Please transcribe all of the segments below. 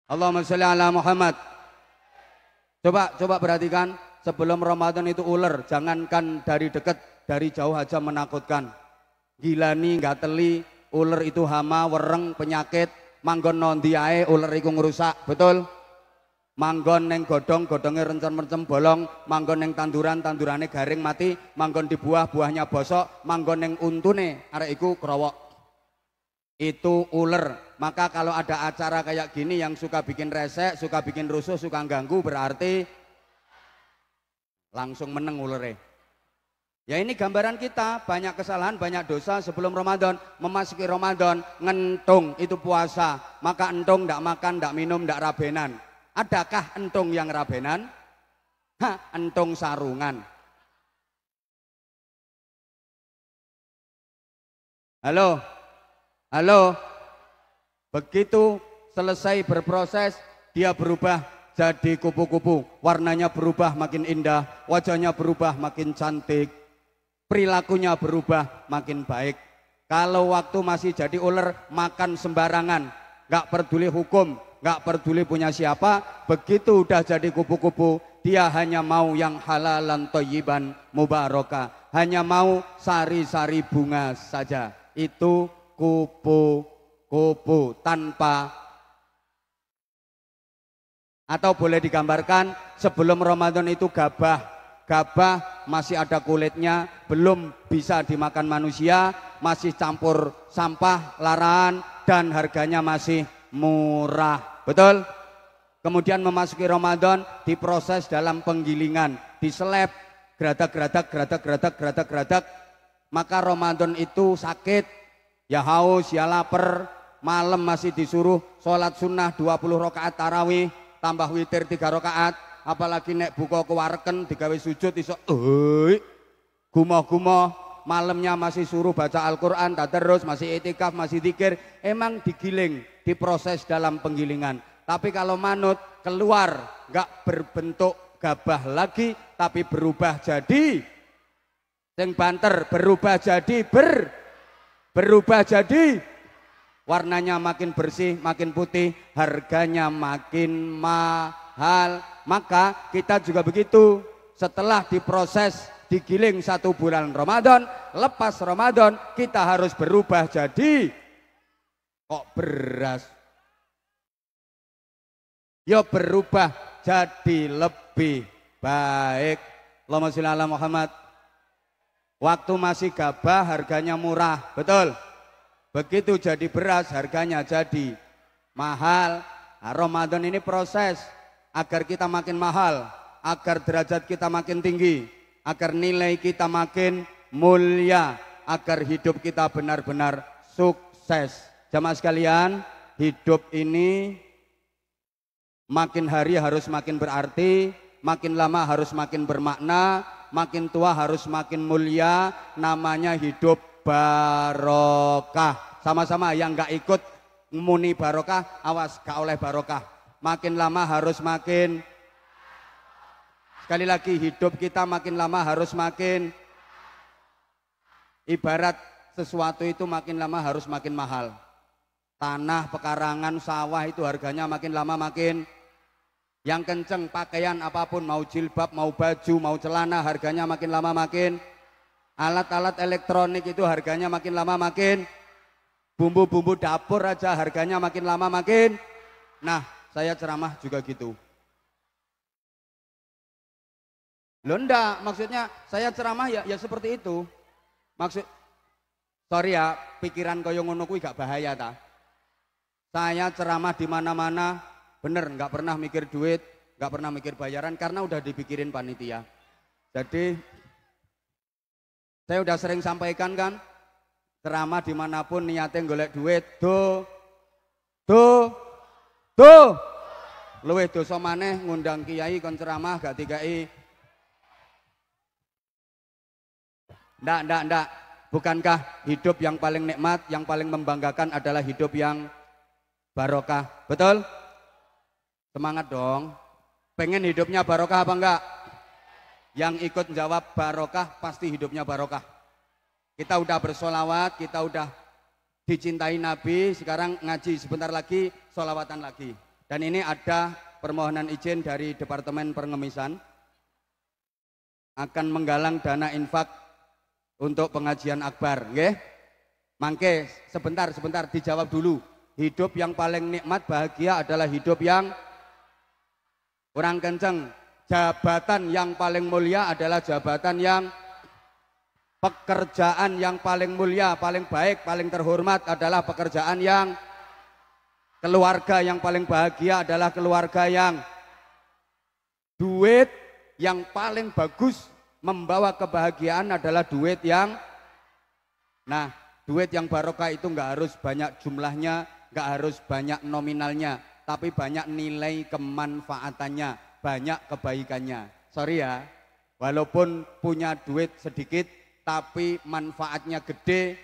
Allahumma sholli ala Muhammad. Coba perhatikan, sebelum Ramadan itu ular, jangankan dari dekat, dari jauh aja menakutkan. Gilani, gateli, ular itu hama, wereng, penyakit, manggon nondi ae ular iku ngerusak, betul? Manggon neng godong, godongnya rencem-rencem bolong, manggon neng tanduran, tandurane garing mati, manggon di buah, buahnya bosok, manggon neng untune, arek iku kerowok. Itu ular. Maka kalau ada acara kayak gini yang suka bikin resek, suka bikin rusuh, suka ganggu, berarti langsung meneng ulere. Ya ini gambaran kita, banyak kesalahan, banyak dosa sebelum Ramadan. Memasuki Ramadan, ngentung itu puasa. Maka entung ndak makan, ndak minum, ndak rabenan. Adakah entung yang rabenan? Entung sarungan. Halo? Halo? Begitu selesai berproses, dia berubah jadi kupu-kupu. Warnanya berubah makin indah, wajahnya berubah makin cantik, perilakunya berubah makin baik. Kalau waktu masih jadi ular, makan sembarangan, gak peduli hukum, gak peduli punya siapa. Begitu udah jadi kupu-kupu, dia hanya mau yang halalan thayyiban mubarakah, hanya mau sari-sari bunga saja. Itu kupu-kupu tanpa. Atau boleh digambarkan, sebelum Ramadan itu gabah. Gabah masih ada kulitnya, belum bisa dimakan manusia, masih campur sampah, larangan, dan harganya masih murah. Betul? Kemudian memasuki Ramadan, diproses dalam penggilingan, diseleb, geradak. Maka Ramadan itu sakit, ya haus, ya lapar, malam masih disuruh sholat sunnah 20 rakaat tarawih, tambah witir 3 rakaat, apalagi nek buka kewareken digawe sujud iso gumoh-gumoh, malamnya masih suruh baca Al-Quran, tadarus, masih itikaf, masih zikir. Emang digiling, diproses dalam penggilingan. Tapi kalau manut keluar gak berbentuk gabah lagi, tapi berubah jadi sing banter, berubah jadi warnanya makin bersih, makin putih, harganya makin mahal. Maka kita juga begitu, setelah diproses, digiling 1 bulan Ramadan, lepas Ramadan kita harus berubah jadi kok beras, ya berubah jadi lebih baik. Allahumma sholli ala Muhammad. Waktu masih gabah harganya murah, betul? Begitu jadi beras harganya jadi mahal. Nah, Ramadan ini proses agar kita makin mahal, agar derajat kita makin tinggi, agar nilai kita makin mulia, agar hidup kita benar-benar sukses. Jamaah sekalian, hidup ini makin hari harus makin berarti, makin lama harus makin bermakna, makin tua harus makin mulia. Namanya hidup barokah. Sama-sama yang gak ikut muni barokah, awas gak oleh barokah. Makin lama harus makin, sekali lagi, hidup kita makin lama harus makin, ibarat sesuatu itu makin lama harus makin mahal. Tanah, pekarangan, sawah itu harganya makin lama makin. Yang kenceng pakaian apapun, mau jilbab, mau baju, mau celana, harganya makin lama makin. Alat-alat elektronik itu harganya makin lama makin. Bumbu-bumbu dapur aja harganya makin lama makin. Nah, saya ceramah juga gitu. Loh enggak, maksudnya saya ceramah ya seperti itu. Sorry ya, pikiran koyo ngono kuwi gak bahaya ta. Saya ceramah di mana-mana, bener, nggak pernah mikir duit, nggak pernah mikir bayaran, karena udah dipikirin panitia. Jadi saya udah sering sampaikan kan, ceramah dimanapun niatnya golek duit, luwih dosa maneh ngundang kiai kon ceramah gak dikai. Ndak. Bukankah hidup yang paling nikmat, yang paling membanggakan adalah hidup yang barokah? Betul? Semangat dong. Pengen hidupnya barokah apa enggak? Yang ikut jawab barokah pasti hidupnya barokah. Kita udah bersolawat, kita udah dicintai Nabi, sekarang ngaji sebentar lagi, solawatan lagi. Dan ini ada permohonan izin dari Departemen Pengemisan akan menggalang dana infak untuk pengajian akbar, nggih. Mangke sebentar dijawab dulu. Hidup yang paling nikmat bahagia adalah hidup yang kurang kenceng. Jabatan yang paling mulia adalah jabatan yang pekerjaan yang paling mulia, paling baik, paling terhormat adalah pekerjaan yang keluarga yang paling bahagia adalah keluarga yang duit yang paling bagus membawa kebahagiaan adalah duit yang duit yang barokah itu nggak harus banyak jumlahnya, nggak harus banyak nominalnya, tapi banyak nilai kemanfaatannya, banyak kebaikannya. Sorry ya, walaupun punya duit sedikit tapi manfaatnya gede,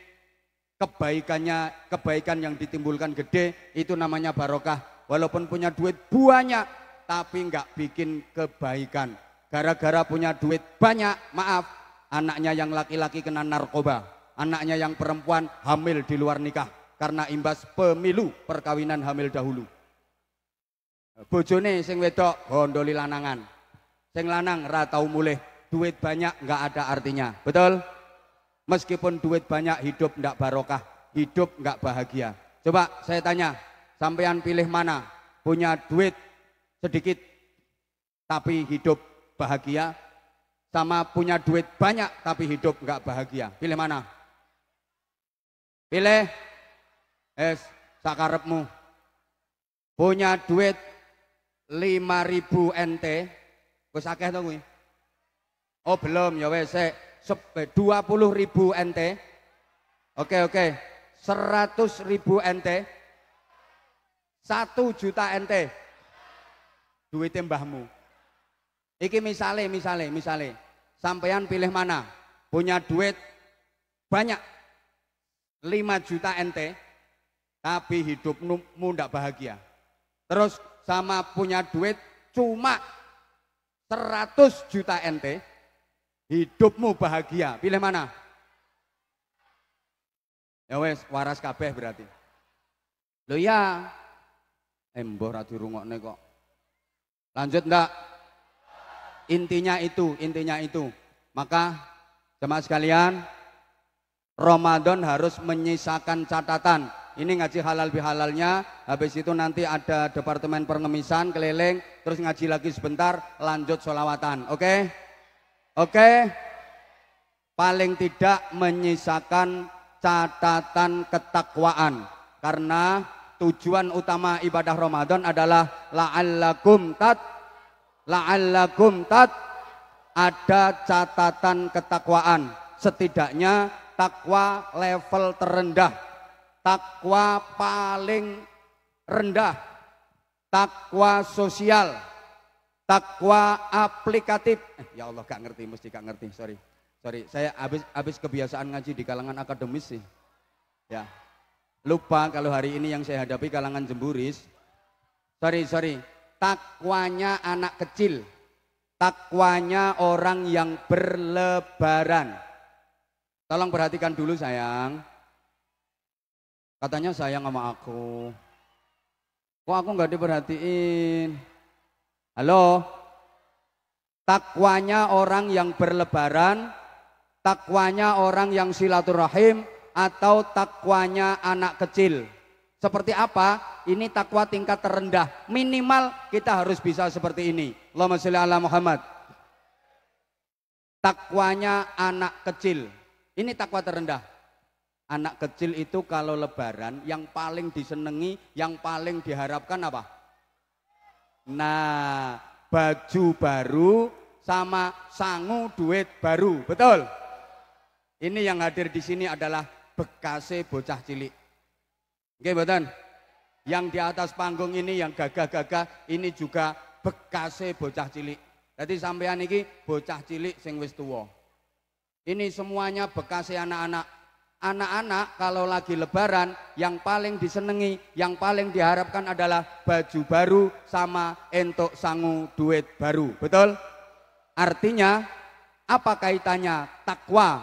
kebaikan yang ditimbulkan gede, itu namanya barokah. Walaupun punya duit banyak tapi nggak bikin kebaikan. Gara-gara punya duit banyak, maaf, anaknya yang laki-laki kena narkoba, anaknya yang perempuan hamil di luar nikah karena imbas pemilu perkawinan hamil dahulu. Bojone sing wedok gondoli lanangan, sing lanang ra tau mulih. Duit banyak nggak ada artinya, betul? Meskipun duit banyak hidup nggak barokah, hidup nggak bahagia. Coba saya tanya, sampean pilih mana? Punya duit sedikit tapi hidup bahagia, sama punya duit banyak tapi hidup nggak bahagia? Pilih mana? Pilih sakarepmu. Punya duit 5.000 NT, wis akeh to kuwi? Oh belum ya wes, 20.000 NT. Oke, 100.000 NT, 1 juta NT. Duitnya mbahmu. Iki misale, sampean pilih mana? Punya duit banyak 5 juta NT, tapi hidupmu ndak bahagia. Terus sama punya duit cuma 100 juta NT, hidupmu bahagia. Pilih mana? Ya wes, waras kabeh berarti. Loh ya, mbah ra dirungokne kok. Lanjut ndak? Intinya itu. Maka jemaah sekalian, Ramadan harus menyisakan catatan. Ini ngaji halal bihalalnya, habis itu nanti ada Departemen Pengemisan keliling, terus ngaji lagi sebentar, lanjut sholawatan. Oke? Paling tidak menyisakan catatan ketakwaan, karena tujuan utama ibadah Ramadan adalah la'allakum ada catatan ketakwaan. Setidaknya takwa level terendah, takwa paling rendah, takwa sosial, takwa aplikatif. Ya Allah, mesti gak ngerti, sorry. Saya habis kebiasaan ngaji di kalangan akademis sih. Ya. Lupa kalau hari ini yang saya hadapi kalangan jemburis. Sorry. Takwanya anak kecil, takwanya orang yang berlebaran. Tolong perhatikan dulu sayang. Katanya sayang sama aku. Kok aku nggak diperhatiin? Halo? Takwanya orang yang berlebaran, takwanya orang yang silaturahim, atau takwanya anak kecil? Seperti apa? Ini takwa tingkat terendah. Minimal kita harus bisa seperti ini. Allahumma sholli ala Muhammad. Takwanya anak kecil. Ini takwa terendah. Anak kecil itu kalau lebaran yang paling disenangi, yang paling diharapkan apa? Nah, baju baru sama sangu duit baru. Betul? Ini yang hadir di sini adalah bekase bocah cilik. Oke, betul? Yang di atas panggung ini yang gagah-gagah ini juga bekase bocah cilik. Jadi sampean iki bocah cilik sing wis tuwa. Ini semuanya bekase anak-anak. Anak-anak kalau lagi lebaran yang paling disenengi, yang paling diharapkan adalah baju baru sama entuk sangu duit baru. Betul? Artinya apa kaitannya takwa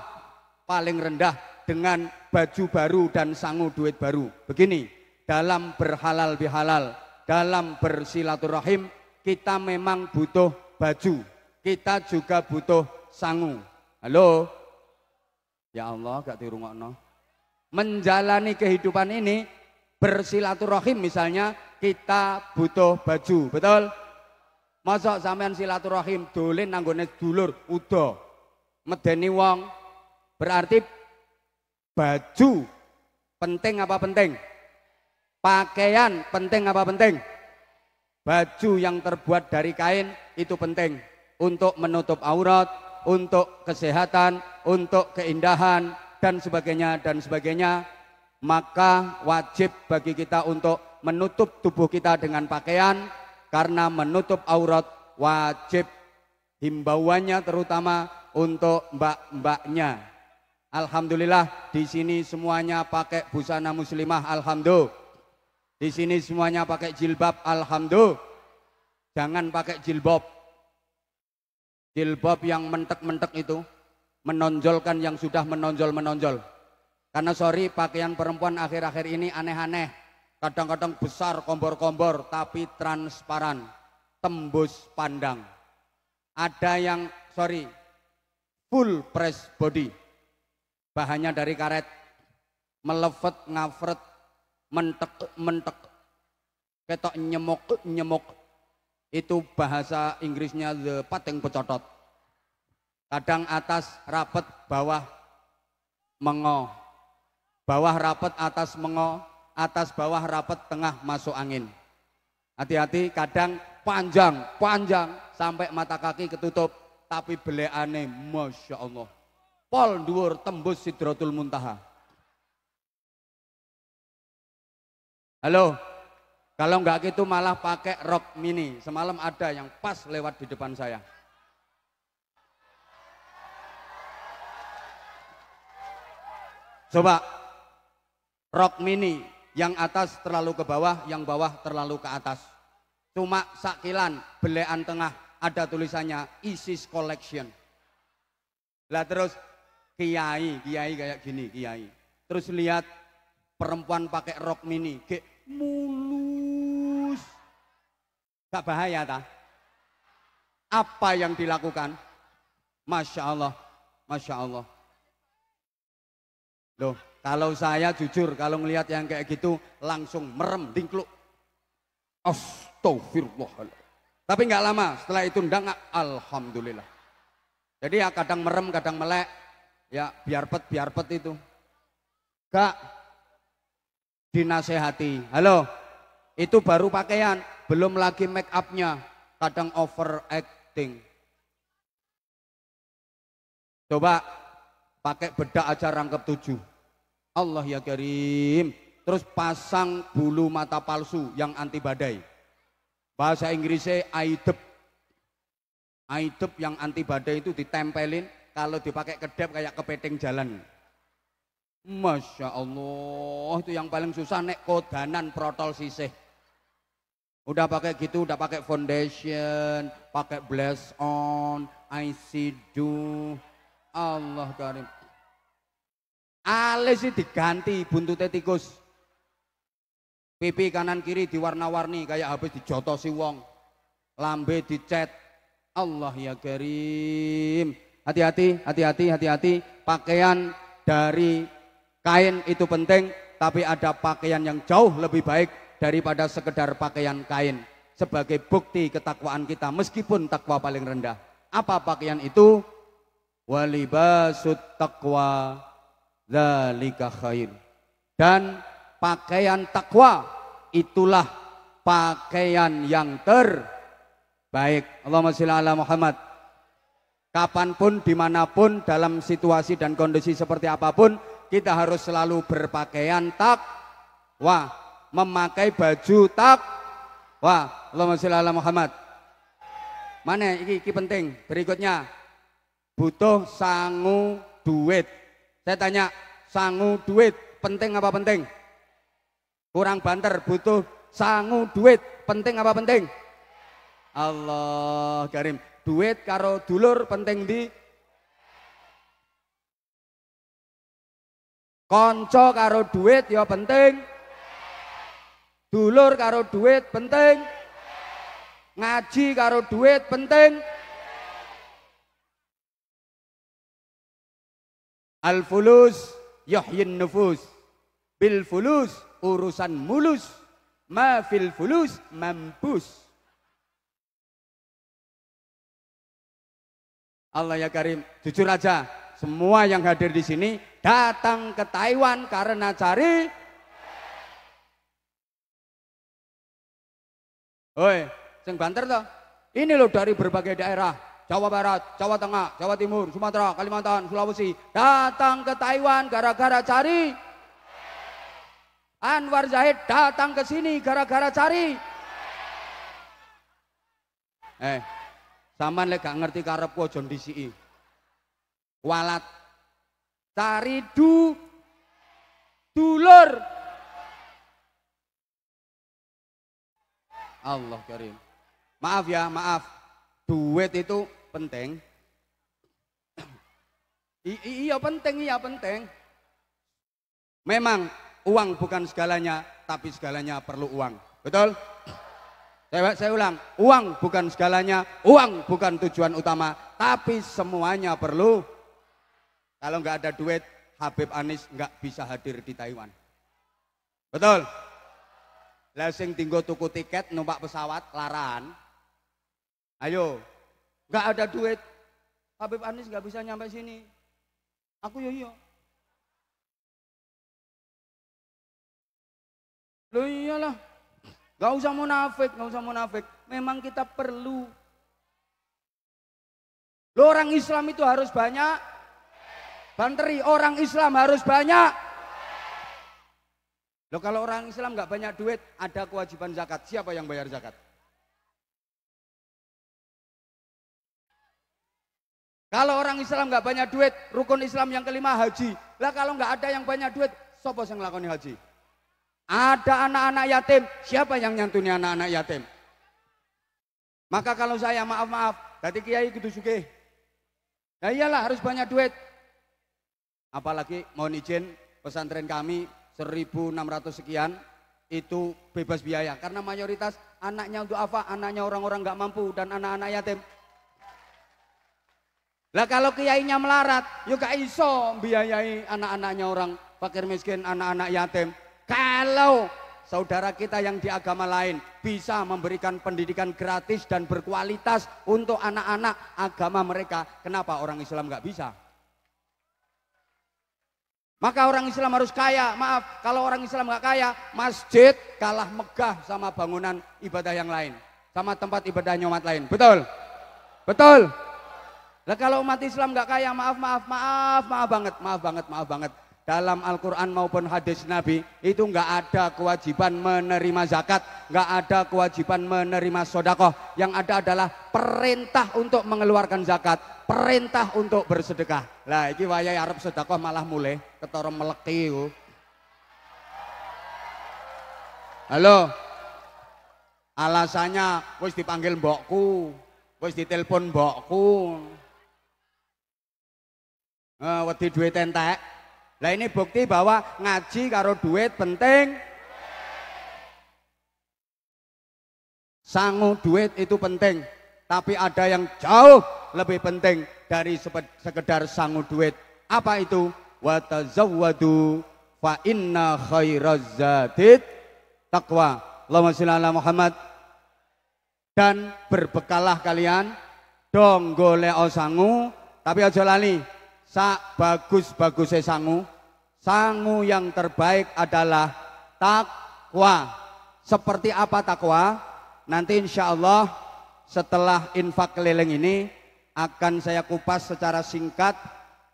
paling rendah dengan baju baru dan sangu duit baru? Begini, dalam berhalal bihalal, dalam bersilaturahim kita memang butuh baju, kita juga butuh sangu. Halo? Ya Allah, gak dirungokno. Menjalani kehidupan ini bersilaturahim misalnya kita butuh baju, betul? Masa sampean silaturahim dolen nanggone dulur udah medeni wong, berarti baju penting apa penting? Pakaian penting apa penting? Baju yang terbuat dari kain itu penting untuk menutup aurat, untuk kesehatan, untuk keindahan dan sebagainya dan sebagainya. Maka wajib bagi kita untuk menutup tubuh kita dengan pakaian, karena menutup aurat wajib, himbauannya terutama untuk mbak-mbaknya. Alhamdulillah di sini semuanya pakai busana muslimah, alhamdulillah. Di sini semuanya pakai jilbab, alhamdulillah. Jangan pakai jilbab. Jilbab yang mentek-mentek itu menonjolkan yang sudah menonjol-menonjol. Karena sorry, pakaian perempuan akhir-akhir ini aneh-aneh. Kadang-kadang besar, kombor-kombor, tapi transparan, tembus pandang. Ada yang, sorry, full press body. Bahannya dari karet, melevet, ngafret, mentek, ketok nyemok. Itu bahasa Inggrisnya the pateng pecotot. Kadang atas rapet, bawah mengo. Bawah rapet, atas mengo, atas bawah rapet, tengah masuk angin. Hati-hati, kadang panjang sampai mata kaki ketutup, tapi beleane Masya Allah. Pol dhuwur tembus Sidratul Muntaha. Halo, kalau enggak gitu malah pakai rok mini. Semalam ada yang pas lewat di depan saya. Coba rok mini, yang atas terlalu ke bawah, yang bawah terlalu ke atas. Cuma sakilan, belean tengah, ada tulisannya ISIS Collection. Lah terus kiai kayak gini, kiai. Terus lihat perempuan pakai rok mini, kayak mulus. Gak bahaya ta? Apa yang dilakukan? Masya Allah, Masya Allah. Loh, kalau saya jujur, kalau ngelihat yang kayak gitu langsung merem, dingkluk. Astagfirullahaladzim. Tapi nggak lama, setelah itu nggak, alhamdulillah. Jadi ya kadang merem, kadang melek, ya biar pet itu. Gak dinasehati. Halo, itu baru pakaian, belum lagi make upnya, kadang overacting. Coba pakai bedak aja rangkep 7. Allah ya Karim. Terus pasang bulu mata palsu yang anti badai. Bahasa Inggrisnya aidep. Aidep yang anti badai itu ditempelin, kalau dipakai kedap kayak kepiting jalan. Masya Allah, itu yang paling susah nek kodanan protol sisih. Udah pakai gitu, udah pakai foundation, pakai blush on, eyeshadow. Allah Karim. Alis sih diganti buntutnya tikus. Pipi kanan kiri diwarna-warni kayak habis dijotosi wong. Lambe dicet. Allah ya Karim. Hati-hati. Pakaian dari kain itu penting, tapi ada pakaian yang jauh lebih baik daripada sekedar pakaian kain. Sebagai bukti ketakwaan kita meskipun takwa paling rendah. Apa pakaian itu? Walibasut taqwa dzalika khair. Dan pakaian takwa itulah pakaian yang terbaik. Allahumma sholli ala Muhammad. Kapanpun, dimanapun, dalam situasi dan kondisi seperti apapun, kita harus selalu berpakaian takwa, memakai baju takwa. Allahumma sholli ala Muhammad. Mana iki penting. Berikutnya, butuh sangu duit. Saya tanya, sangu duit penting apa penting? Kurang banter, butuh sangu duit penting apa penting? Allah Karim. Duit karo dulur penting di konco karo duit ya penting. Dulur karo duit penting. Ngaji karo duit penting. Al-fulus yuhyin nufus. Bil fulus urusan mulus. Ma fil fulus mampus. Allah ya Karim, jujur aja, semua yang hadir di sini datang ke Taiwan karena cari. Oi, sing banter toh. Ini loh dari berbagai daerah, Jawa Barat, Jawa Tengah, Jawa Timur, Sumatera, Kalimantan, Sulawesi, datang ke Taiwan gara-gara cari. Anwar Zahid datang ke sini gara-gara cari. Sampeyan lek gak ngerti karepku aja ndisiki. Walat cari dulur. Allah Karim. Maaf ya, maaf. Duit itu penting. Iya penting. Memang uang bukan segalanya, tapi segalanya perlu uang. Betul? Saya ulang, uang bukan segalanya, uang bukan tujuan utama, tapi semuanya perlu. Kalau nggak ada duit, Habib Anies nggak bisa hadir di Taiwan. Betul? Lah sing tinggo tuku tiket numpak pesawat laran. Ayo, nggak ada duit, Habib Anies nggak bisa nyampe sini. Aku yo. Loh iyalah. Gak usah munafik. Memang kita perlu. Loh, orang Islam itu harus banyak. Banteri, orang Islam harus banyak. Loh, kalau orang Islam gak banyak duit, ada kewajiban zakat. Siapa yang bayar zakat? Kalau orang Islam gak banyak duit, rukun Islam yang kelima haji. Lah kalau gak ada yang banyak duit, siapa yang ngelakoni haji? Ada anak-anak yatim, siapa yang nyantuni anak-anak yatim? Maka kalau saya maaf, tadi kiai kudu sugih. Ya iyalah harus banyak duit. Apalagi mohon izin pesantren kami 1.600 sekian itu bebas biaya karena mayoritas anaknya untuk apa? Anaknya orang-orang nggak mampu dan anak-anak yatim. Lah kalau kiainya melarat, yuk gak iso biayai anak-anaknya orang fakir miskin, anak-anak yatim. Kalau saudara kita yang di agama lain bisa memberikan pendidikan gratis dan berkualitas untuk anak-anak agama mereka, kenapa orang Islam nggak bisa? Maka orang Islam harus kaya. Maaf, kalau orang Islam nggak kaya, masjid kalah megah sama bangunan ibadah yang lain, sama tempat ibadahnya umat lain. Betul? Betul? Lah kalau umat Islam nggak kaya, maaf banget. Dalam Al-Quran maupun hadis Nabi itu nggak ada kewajiban menerima zakat, nggak ada kewajiban menerima sodakoh. Yang ada adalah perintah untuk mengeluarkan zakat, perintah untuk bersedekah. Lah iki wayahe arep sodakoh malah mulai ketara meleki. Halo, alasannya wis dipanggil mbokku, wis ditelepon mbokku, wedi duit entek. Lah ini bukti bahwa ngaji karo duit penting. Sangu duit itu penting, tapi ada yang jauh lebih penting dari sekedar sangu duit. Apa itu? Wa tazawwadu fa inna khairaz zadid taqwa. Allahumma shalli ala Muhammad. Dan berbekalah kalian dong golek sangu, tapi aja lali sak bagus-bagusnya sangu yang terbaik adalah takwa. Seperti apa takwa? Nanti insya Allah setelah infak keliling ini akan saya kupas secara singkat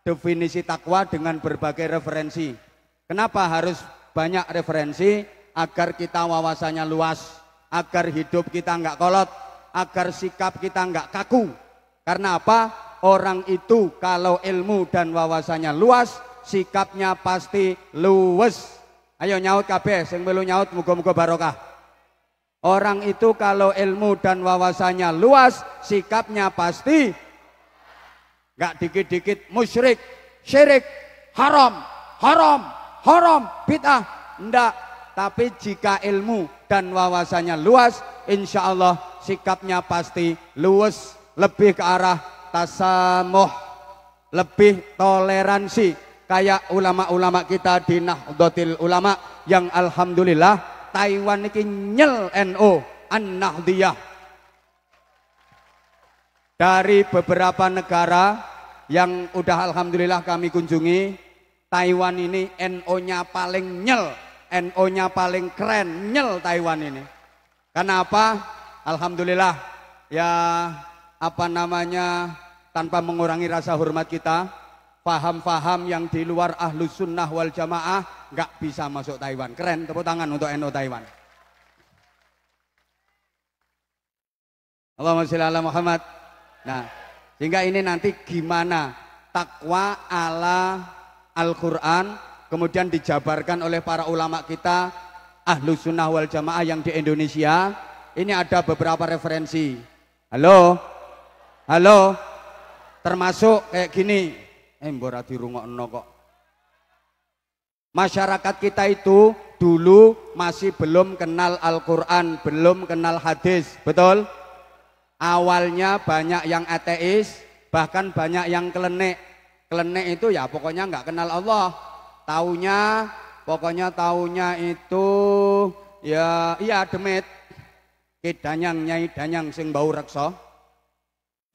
definisi takwa dengan berbagai referensi. Kenapa harus banyak referensi? Agar kita wawasannya luas, agar hidup kita nggak kolot, agar sikap kita nggak kaku. Karena apa? Orang itu kalau ilmu dan wawasannya luas, sikapnya pasti luwes. Ayo nyaut kabeh, sing melu nyaut muga-muga barokah. Orang itu kalau ilmu dan wawasannya luas, sikapnya pasti nggak dikit-dikit musyrik, syirik, haram, bid'ah. Enggak, tapi jika ilmu dan wawasannya luas, insya Allah sikapnya pasti luwes, lebih ke arah tasamuh, lebih toleransi kayak ulama-ulama kita di Nahdlatul Ulama yang alhamdulillah Taiwan ini nyel NU An-Nahdliyah. Dari beberapa negara yang udah alhamdulillah kami kunjungi, Taiwan ini NU-nya paling nyel, NU-nya paling keren, nyel Taiwan ini. Kenapa? Alhamdulillah ya apa namanya, tanpa mengurangi rasa hormat kita, paham-paham yang di luar Ahlus Sunnah wal Jamaah nggak bisa masuk Taiwan. Keren, tepuk tangan untuk NU Taiwan. Allahumma sholli ala Muhammad. Nah, sehingga ini nanti gimana takwa ala Al-Quran kemudian dijabarkan oleh para ulama kita Ahlus Sunnah wal Jamaah yang di Indonesia. Ini ada beberapa referensi. Halo, halo, termasuk kayak gini. Mbora dirungokno kok. Masyarakat kita itu dulu masih belum kenal Al-Quran, belum kenal hadis, betul? Awalnya banyak yang ateis, bahkan banyak yang kelenek. Kelenek itu ya pokoknya nggak kenal Allah. Pokoknya taunya itu ya iya demit. Kidanyang nyai danyang sing bau reksa.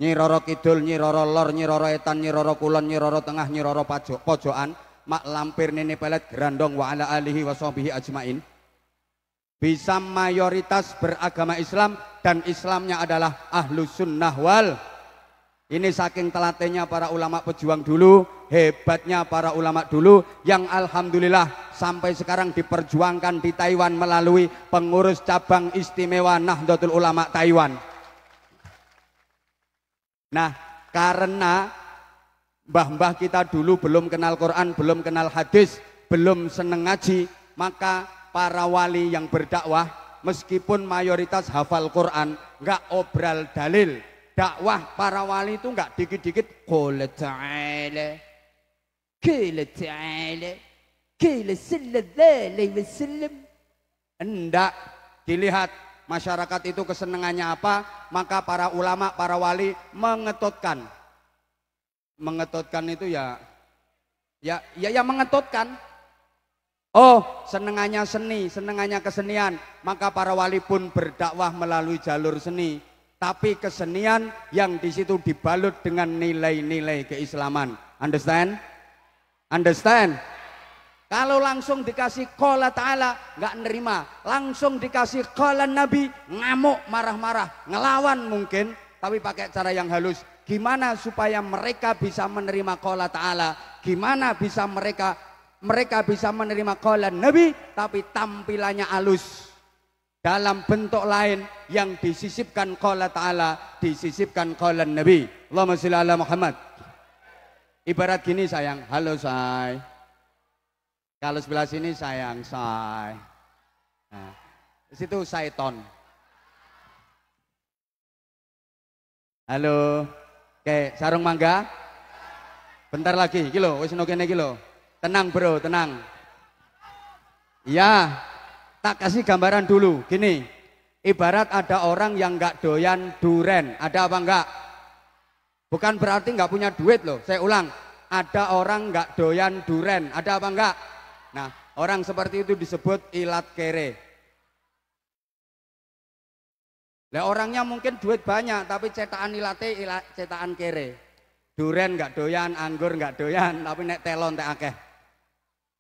Nyi Roro Kidul, Nyi Roro Lor, Nyi Roro Etan, Nyi Roro Kulon, Nyi Roro Tengah, Nyi Roro Pojokan, mak lampir nene pelet gerandong wa ala alihi wa sahbihi ajmain. Bisa mayoritas beragama Islam dan Islamnya adalah Ahlus Sunnah wal. Ini saking telatennya para ulama pejuang dulu, hebatnya para ulama dulu yang alhamdulillah sampai sekarang diperjuangkan di Taiwan melalui pengurus cabang istimewa Nahdlatul Ulama Taiwan. Nah, karena mbah-mbah kita dulu belum kenal Quran, belum kenal hadis, belum seneng ngaji, maka para wali yang berdakwah meskipun mayoritas hafal Quran, nggak obral dalil. Dakwah para wali itu nggak dikit-dikit qala ta'ala qala ta'ala qala sallallahu alaihi wasallam. Enggak dilihat masyarakat itu kesenangannya apa, maka para ulama, para wali mengetutkan. Mengetutkan itu ya mengetutkan. Oh, senengannya seni, senengannya kesenian, maka para wali pun berdakwah melalui jalur seni. Tapi kesenian yang di situ dibalut dengan nilai-nilai keislaman. Understand? Understand? Kalau langsung dikasih qala ta'ala nggak nerima, langsung dikasih qala Nabi ngamuk, marah-marah, ngelawan mungkin, tapi pakai cara yang halus. Gimana supaya mereka bisa menerima qala ta'ala? Gimana bisa mereka bisa menerima qala Nabi tapi tampilannya halus? Dalam bentuk lain yang disisipkan qala ta'ala, disisipkan qala Nabi. Allahumma sholli ala Muhammad. Ibarat gini sayang, halo say. Kalau sebelah sini sayang, say. Nah, situ Saiton. Halo. Oke, sarung mangga. Bentar lagi, kilo, wis nokene kilo. Tenang bro, tenang. Ya. Tak kasih gambaran dulu, gini, ibarat ada orang yang nggak doyan duren, ada apa enggak? Bukan berarti nggak punya duit loh, saya ulang, ada orang nggak doyan duren, ada apa enggak? Nah, orang seperti itu disebut ilat kere. Lah orangnya mungkin duit banyak, tapi cetakan ilate cetakan kere. Duren nggak doyan, anggur nggak doyan, tapi nek telon teh akeh.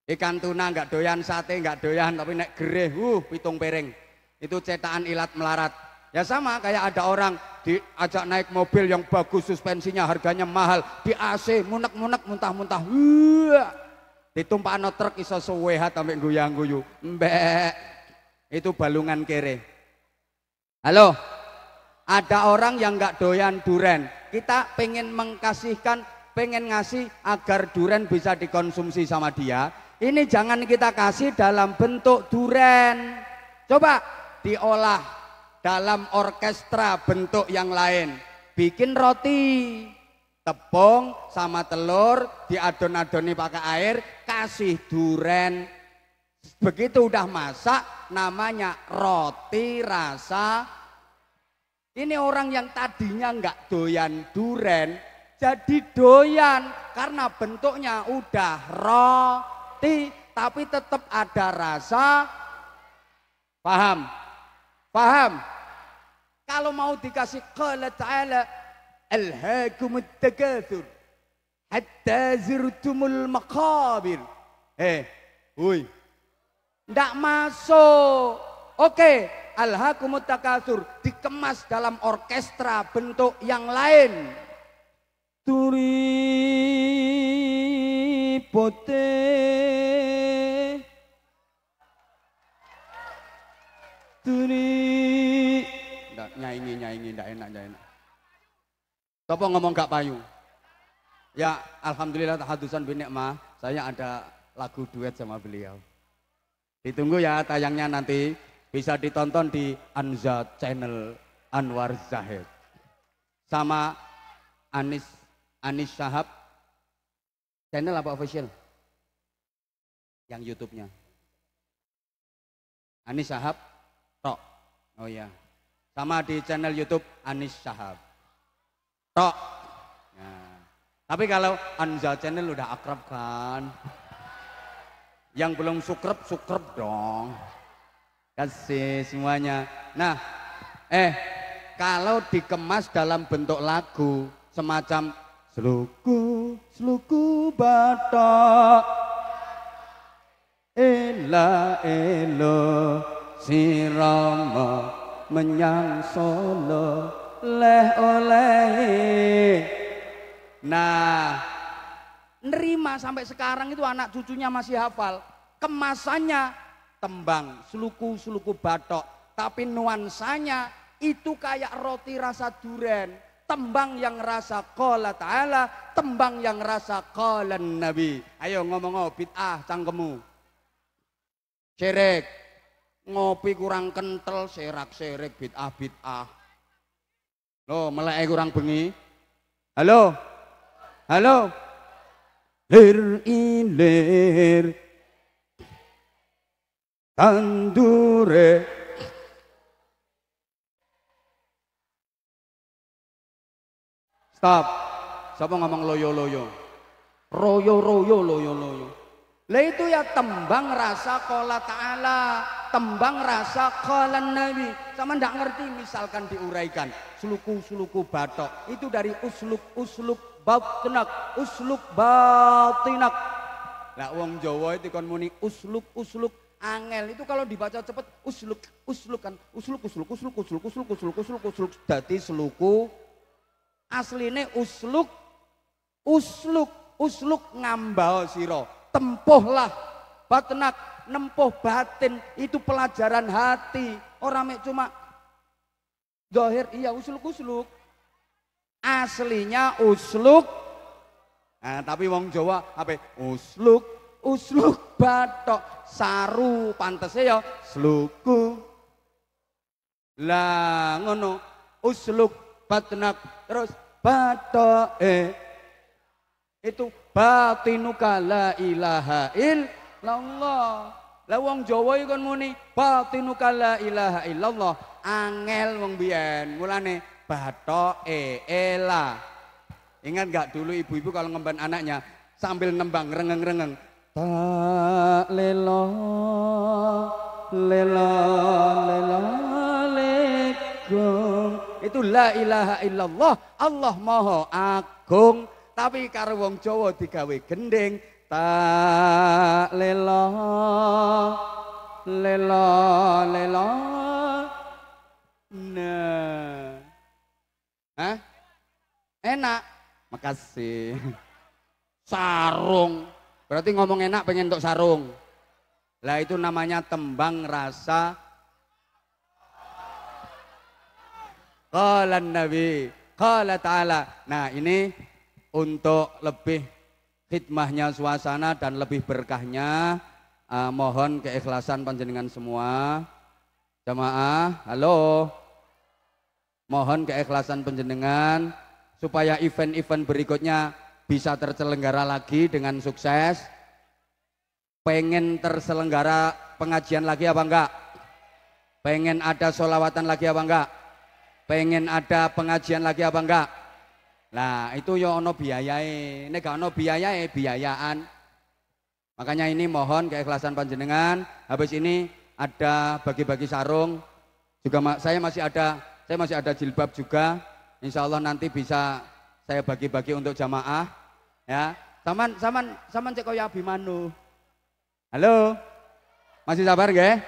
Ikan tuna nggak doyan, sate nggak doyan, tapi nek gereh, pitung piring. Itu cetakan ilat melarat. Ya sama kayak ada orang diajak naik mobil yang bagus, suspensinya harganya mahal, di AC munek-munek muntah-muntah. Ditumpakno truk iso suwehat sampai guyang-guyu. Mbek. Itu balungan kere. Halo. Ada orang yang nggak doyan duren. Kita pengen mengkasihkan, pengen ngasih agar duren bisa dikonsumsi sama dia. Ini jangan kita kasih dalam bentuk duren. Coba diolah dalam orkestra bentuk yang lain. Bikin roti, tepung sama telur, diadon-adoni pakai air, kasih duren. Begitu udah masak namanya roti rasa. Ini orang yang tadinya nggak doyan duren jadi doyan karena bentuknya udah roti tapi tetap ada rasa. Paham? Paham? Kalau mau dikasih qala ta'ala alhaakumut takatsur hatta zurtumul maqabir. Woi. Ndak masuk. Oke, alhaakumut takatsur dikemas dalam orkestra bentuk yang lain. Turi pote turi nyanyi ndak enak. Sopo ngomong gak payu. Ya alhamdulillah tahadusan bin nikmah saya ada lagu duet sama beliau. Ditunggu ya tayangnya nanti bisa ditonton di Anza Channel Anwar Zahid sama Anis Shahab channel apa official? Yang YouTube-nya Anis Shahab Tok. Oh ya. Sama di channel YouTube Anis Shahab Tok. Nah, tapi kalau Anza Channel udah akrab kan? Yang belum sukrep dong. Kasih semuanya. Nah, kalau dikemas dalam bentuk lagu semacam Sluku batok ela elo sirama menyang Solo leh oleh. Nah, nerima sampai sekarang itu anak cucunya masih hafal. Kemasannya tembang sluku batok, tapi nuansanya itu kayak roti rasa duren. Tembang yang rasa qala ta'ala, tembang yang rasa qala nabi. Ayo ngomong bid'ah cangkemu. Syirik. Ngopi kurang kental, serak-serik bid'ah. Loh, melek kurang bengi. Halo. Lir ilir tandure. Stop. Siapa ngomong loyo-loyo? Royo-royo, loyo-loyo. Lah itu ya tembang rasa qala ta'ala, tembang rasa qala nabi. Sama ndak ngerti misalkan diuraikan. Suluku batok. Itu dari usluk batinak, usluk batinak. Lah wong Jawa itu kon muni usluk angel. Itu kalau dibaca cepet usluk kan. Usluk. Dadi seluku. Asline usluk ngambao siro, tempuhlah batnak, nempuh batin, itu pelajaran hati. Orang mek cuma zahir iya usluk aslinya usluk. Nah, tapi wong Jawa apa usluk batok saru pantese ya sluku. Lah ngono usluk batnak terus batok itu batinuka la ilaha illallah. Lah wong Jawa iki kon muni batinuka la ilaha illallah angel wong biyen. Mulane batoke ela. Ingat gak dulu ibu-ibu kalau ngemban anaknya sambil nembang rengeng-rengeng ta lelo itu la ilaha illallah Allah maha agung. Tapi karo wong Jawa digawe gending ta lelo nah enak. Makasih. Sarung berarti ngomong enak pengen untuk sarung. Lah itu namanya tembang rasa qala nabi qala ta'ala. Nah ini untuk lebih khidmahnya suasana dan lebih berkahnya mohon keikhlasan panjenengan semua jamaah. Halo, mohon keikhlasan panjenengan supaya event-event berikutnya bisa terselenggara lagi dengan sukses. Pengen terselenggara pengajian lagi apa enggak? Pengen ada sholawatan lagi apa enggak? Pengen ada pengajian lagi apa enggak? Nah itu ya ono biayae, nek gak ono biayae biayaan. Makanya ini mohon keikhlasan panjenengan. Habis ini ada bagi-bagi sarung. Juga saya masih ada jilbab juga. Insya Allah nanti bisa saya bagi-bagi untuk jamaah. Ya, saman cek koyo Abimanu. Halo, masih sabar nggih?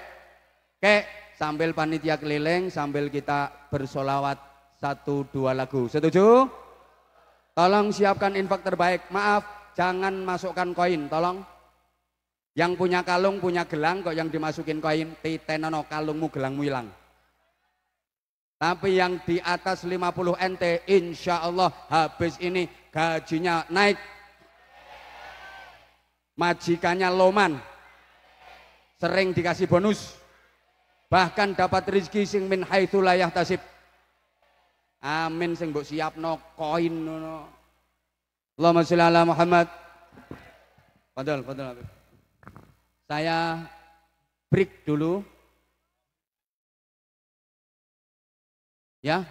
Oke, sambil panitia keliling, sambil kita bersolawat 1-2 lagu. Setuju? Tolong siapkan infak terbaik. Maaf, jangan masukkan koin, tolong. Yang punya kalung, punya gelang, kok yang dimasukin koin, titenono kalungmu, gelangmu hilang. Tapi yang di atas 50 NT, insya Allah habis ini gajinya naik. Majikannya loman, sering dikasih bonus, bahkan dapat rezeki sing min haitsu la yahtasib. Amin, sing mbok siapno koin ngono. Allahumma sholli ala Muhammad. Fadhal Habib. Saya break dulu. Ya.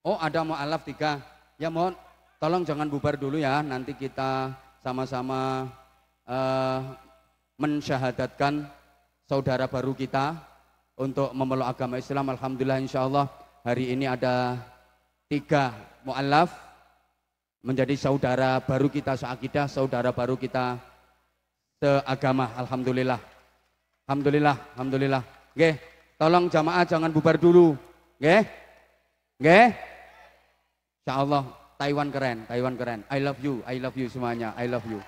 Oh, ada mu'alaf 3. Ya mohon tolong jangan bubar dulu ya. Nanti kita sama-sama mensyahadatkan saudara baru kita untuk memeluk agama Islam. Alhamdulillah, insyaallah hari ini ada 3 mu'alaf menjadi saudara baru kita seakidah, saudara baru kita seagama. Alhamdulillah. Alhamdulillah. Nggih, tolong jamaah jangan bubar dulu. Nggih. Insyaallah Taiwan keren. I love you semuanya. I love you.